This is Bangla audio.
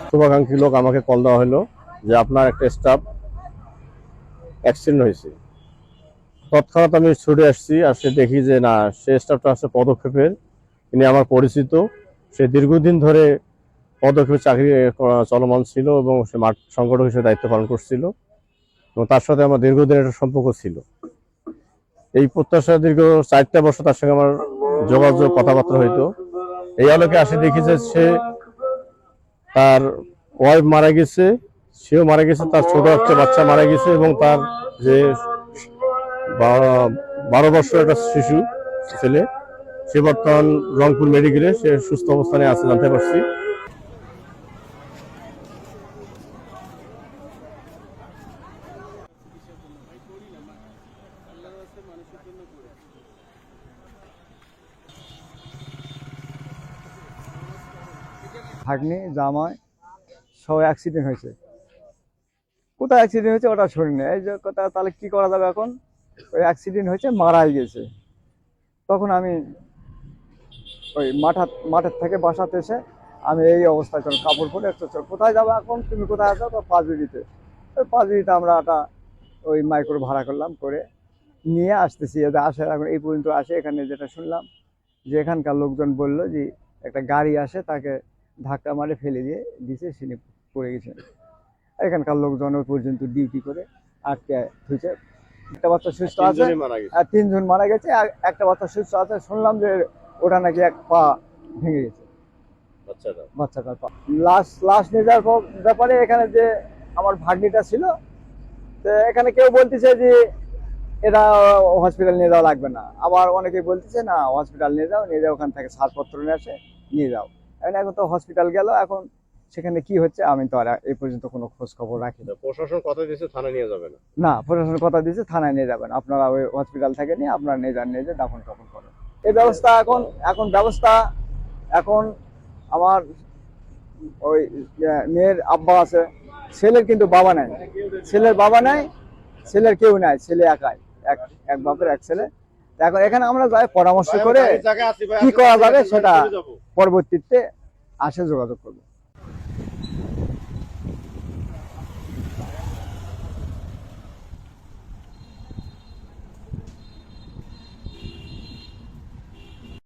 শুভাকাঙ্ক্ষী লোক আমাকে কল দেওয়া হলো যে আপনার একটা স্টাফ অ্যাক্সিডেন্ট হয়েছে। তৎক্ষণাৎ আমি ছুটে আসছি, আসে দেখি যে না, সে স্টাফটা আছে পদক্ষেপের, তিনি আমার পরিচিত। সে দীর্ঘদিন ধরে পদক্ষেপে চাকরি চলমান ছিল এবং সে মাঠ সংগঠক হিসেবে দায়িত্ব পালন করছিল এবং তার সাথে আমার দীর্ঘদিনের একটা সম্পর্ক ছিল। এই প্রত্যাশা দীর্ঘ 4টা বছর তার সঙ্গে আমার যোগাযোগ কথাবার্তা হইতো। এই আলোকে আসে দেখি যে সে তার ওয়াইফ মারা গেছে, সেও মারা গেছে, তার ছোট একটা বাচ্চা মারা গেছে এবং তার যে 12 বছর একটা শিশু ছেলে, সে বর্তমান রংপুর মেডিকেলে সে সুস্থ অবস্থানে আছে জানতে পারছি। ভাগ্নি জামাই সব অ্যাক্সিডেন্ট হয়েছে। কোথায় অ্যাক্সিডেন্ট হয়েছে ওটা শুনিনি। এই যে কথা, তাহলে কি করা যাবে এখন? ওই অ্যাক্সিডেন্ট হয়েছে, মারাই গেছে। তখন আমি ওই মাঠের থেকে বাসাতে এসে আমি এই অবস্থায় চল কাপড় পরে কোথায় যাবো এখন, তুমি কোথায় আসো? তো পাঁচবিড়িতে। ওই পাঁচবিড়িতে আমরা একটা ওই মাইক্রো ভাড়া করলাম, করে নিয়ে আসতেছি। আসে এখন এই পর্যন্ত আসে। এখানে যেটা শুনলাম যে এখানকার লোকজন বললো যে একটা গাড়ি আসে, তাকে ধাক্কা মারে ফেলে দিয়েছে, সিনে পড়ে গেছে। এখানকার লোকজন ওই পর্যন্ত ডিউটি করে আটকে থুইছে। একটা বাচ্চা সুস্থ আছে, আর 3 জন মারা গেছে, আর একটা বাচ্চা সুস্থ আছে। শুনলাম যে ওটা নাকি এক পা ভেঙে গেছে, বাচ্চাটার পা। লাশ নিয়ে যাওয়ার ব্যাপারে এখানে যে আমার ভাগ্নিটা ছিল, তো এখানে কেউ বলতেছে যে এটা হসপিটাল নিয়ে যাওয়া লাগবে না, আবার অনেকেই বলতেছে না হসপিটাল নিয়ে যাও, ওখান থেকে ছাড়পত্র নিয়ে যাও। এখন তো হসপিটাল গেল, এখন সেখানে কি হচ্ছে আমি তো আর এই পর্যন্ত কোনো খোঁজ খবর রাখি না। প্রশাসন কথা দিয়েছে থানায় নিয়ে যাবে না? না, প্রশাসন কথা দিয়েছে থানায় নিয়ে যাবেন, আপনারা ওই হসপিটাল থেকে নিয়ে আপনারা নিয়ে যে দাফন টাফন করেন। এই ব্যবস্থা এখন আমার ওই মেয়ের আব্বা আছে, ছেলের কিন্তু বাবা নাই। ছেলের কেউ নাই, ছেলে একাই, এক বাপের এক ছেলে। এখন এখানে আমরা যাই পরামর্শ করে কি করা যাবে সেটা পরবর্তীতে যোগাযোগ করবো।